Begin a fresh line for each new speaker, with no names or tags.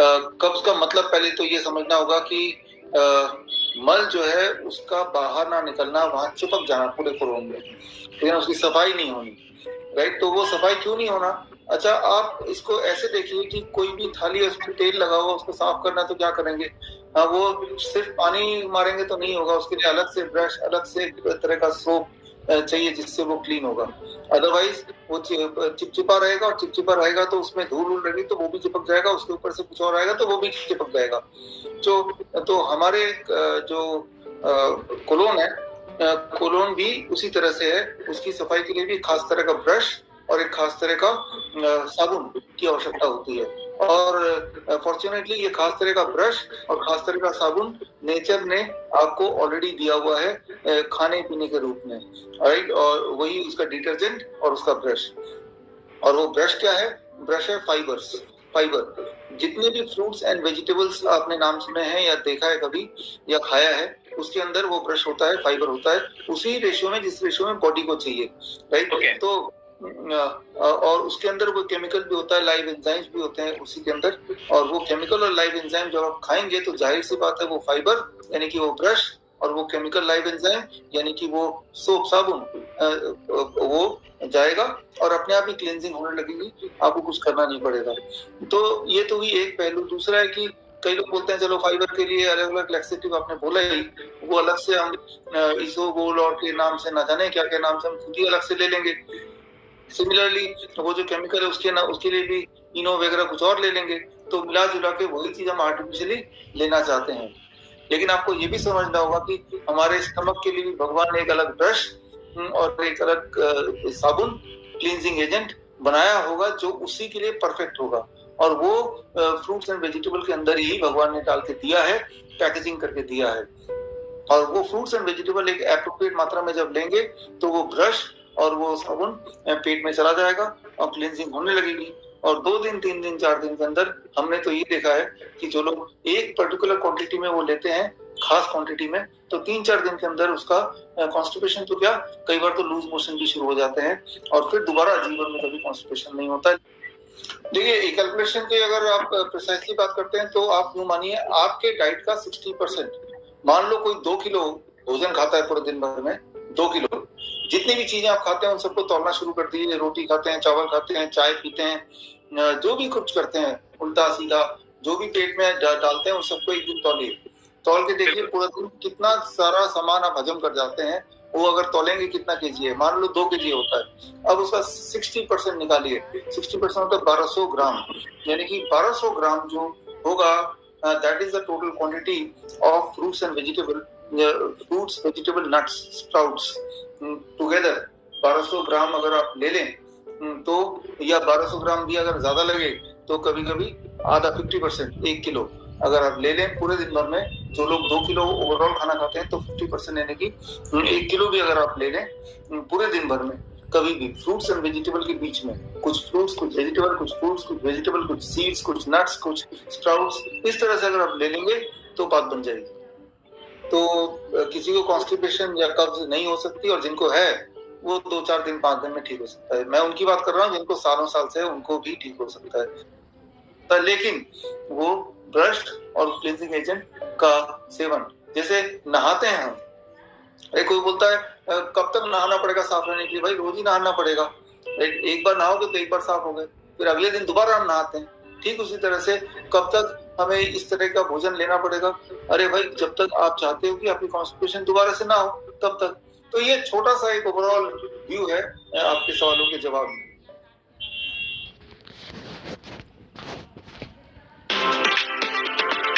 कब्ज का मतलब पहले तो ये समझना होगा कि मल जो है उसका बाहर ना निकलना, वहां चिपक जाना पूरे कोलोन में, लेकिन उसकी सफाई नहीं होनी, राइट। तो वो सफाई क्यों नहीं होना? अच्छा, आप इसको ऐसे देखिए कि कोई भी थाली है उसमें तेल लगा हुआ, उसको साफ करना तो क्या करेंगे? वो सिर्फ पानी मारेंगे तो नहीं होगा, उसके लिए अलग से ब्रश, अलग से एक तरह का सोप चाहिए जिससे वो क्लीन होगा। अदरवाइज वो चिपचिपा रहेगा, और चिपचिपा रहेगा तो उसमें धूल उड़ रहेगी तो वो भी चिपक जाएगा, उसके ऊपर से कुछ और आएगा तो वो भी चिपक जाएगा। तो हमारे जो कोलोन है, कोलोन भी उसी तरह से है। उसकी सफाई के लिए भी खास तरह का ब्रश और एक खास तरह का साबुन की आवश्यकता होती है। और फॉर्चुनेटली ये खास तरह का ब्रश और खास तरह का साबुन नेचर ने आपको ऑलरेडी दिया हुआ है खाने पीने के रूप में, राइट। और वही उसका डिटर्जेंट और उसका ब्रश। और वो ब्रश क्या है? ब्रश है फाइबर। जितने भी फ्रूट्स एंड वेजिटेबल्स आपने नाम सुने हैं या देखा है कभी या खाया है, उसके अंदर वो ब्रश होता है, फाइबर होता है, उसी रेशियो में जिस रेशियो में बॉडी को चाहिए, राइट।
Okay.
तो और उसके अंदर वो केमिकल भी होता है, लाइव एंजाइम्स भी होते हैं उसी के अंदर। और वो केमिकल और लाइव एंजाइम जब आप खाएंगे तो जाहिर सी बात है वो फाइबर यानी कि वो ब्रश और वो केमिकल लाइव एंजाइम यानी कि वो सोप साबुन वो जाएगा और अपने आप ही क्लींजिंग होने लगेगी, आपको कुछ करना नहीं पड़ेगा। तो ये तो भी एक पहलू। दूसरा है कि कई लोग बोलते हैं चलो फाइबर के लिए अलग अलग लैक्सेटिव आपने बोला ही, वो अलग से हम इसोबोल और के नाम से ना जाने क्या क्या नाम से हम खुद ही अलग से ले लेंगे। सिमिलरली वो जो केमिकल है उसके लिए भी इनो वगैरह कुछ और ले लेंगे। तो मिला जुला के वही चीज हम आर्टिफिशियली लेना चाहते हैं। लेकिन आपको ये भी समझना होगा कि हमारे स्टमक के लिए भी भगवान ने एक अलग ब्रश और एक अलग साबुन क्लींजिंग एजेंट बनाया होगा जो उसी के लिए परफेक्ट होगा। और वो फ्रूट्स एंड वेजिटेबल के अंदर ही भगवान ने डाल के दिया है, पैकेजिंग करके दिया है। और वो फ्रूट्स एंड वेजिटेबल एक एप्रोप्रिएट मात्रा में जब लेंगे तो वो ब्रश और वो साबुन पेट में चला जाएगा और क्लींजिंग होने लगेगी। और 2 दिन 3 दिन 4 दिन के अंदर हमने तो ये देखा है कि जो लोग एक पर्टिकुलर क्वांटिटी में वो लेते हैं, खास क्वांटिटी में, तो 3-4 दिन के अंदर उसका कॉन्स्टिपेशन तो क्या, कई बार तो लूज मोशन भी शुरू हो जाते हैं और फिर दोबारा जीवन में कभी कॉन्स्टिपेशन नहीं होता है। देखिए, कैलकुलेशन की अगर आप प्रिसाइसली बात करते हैं तो आप यूं मानिए आपके डाइट का 60%, मान लो कोई 2 किलो भोजन खाता है पूरे दिन भर में, 2 किलो, जितनी भी चीजें आप खाते हैं उन सबको तौलना शुरू कर दीजिए। रोटी खाते हैं, चावल खाते हैं, चाय पीते हैं, जो भी कुछ करते हैं उल्टा सीधा जो भी पेट में डालते हैं उन सबको एक दिन तौलिए। तौल के देखिए पूरा दिन कितना सारा सामान आप हजम कर जाते हैं। वो अगर तौलेंगे कितना केजी है, मान लो 2 केजी होता है, अब उसका 60% निकालिए। 60% मतलब 1200 ग्राम, यानी कि 1200 ग्राम जो होगा, that is the total quantity of fruits and vegetable, fruits vegetable nuts sprouts together. 1200 ग्राम अगर आप ले लें तो, या 1200 ग्राम भी अगर ज्यादा लगे तो कभी कभी आधा 50%, 1 किलो अगर आप ले लें पूरे दिन भर में, जो लोग 2 किलो ओवरऑल खाना खाते हैं तो 50% यानी कि 1 किलो भी अगर आप ले लें पूरे दिन भर में, कभी भी फ्रूट्स एंड वेजिटेबल के बीच में, कुछ फ्रूट्स कुछ वेजिटेबल, कुछ फ्रूट्स कुछ वेजिटेबल, कुछ सीड्स कुछ नट्स कुछ स्प्राउट्स, इस तरह से अगर आप ले लेंगे तो बात बन जाएगी। तो किसी को कॉन्स्टिपेशन या कब्ज नहीं हो सकती, और जिनको है वो 2-4 दिन 5 दिन में ठीक हो सकता है। मैं उनकी बात कर रहा हूँ जिनको सालों साल से है, उनको भी ठीक हो सकता है। लेकिन वो ब्रश और क्लींजिंग एजेंट का सेवन, जैसे नहाते हैं हम, कोई बोलता है कब तक नहाना पड़ेगा साफ रहने के लिए? भाई रोज ही नहाना पड़ेगा। एक बार नहाओगे तो एक बार साफ हो गए, फिर अगले दिन दोबारा हम नहाते हैं। ठीक उसी तरह से कब तक हमें इस तरह का भोजन लेना पड़ेगा? अरे भाई जब तक आप चाहते हो कि आपकी कॉन्स्टिपेशन दोबारा से ना हो तब तक। तो ये छोटा सा एक ओवरऑल व्यू है आपके सवालों के जवाब में।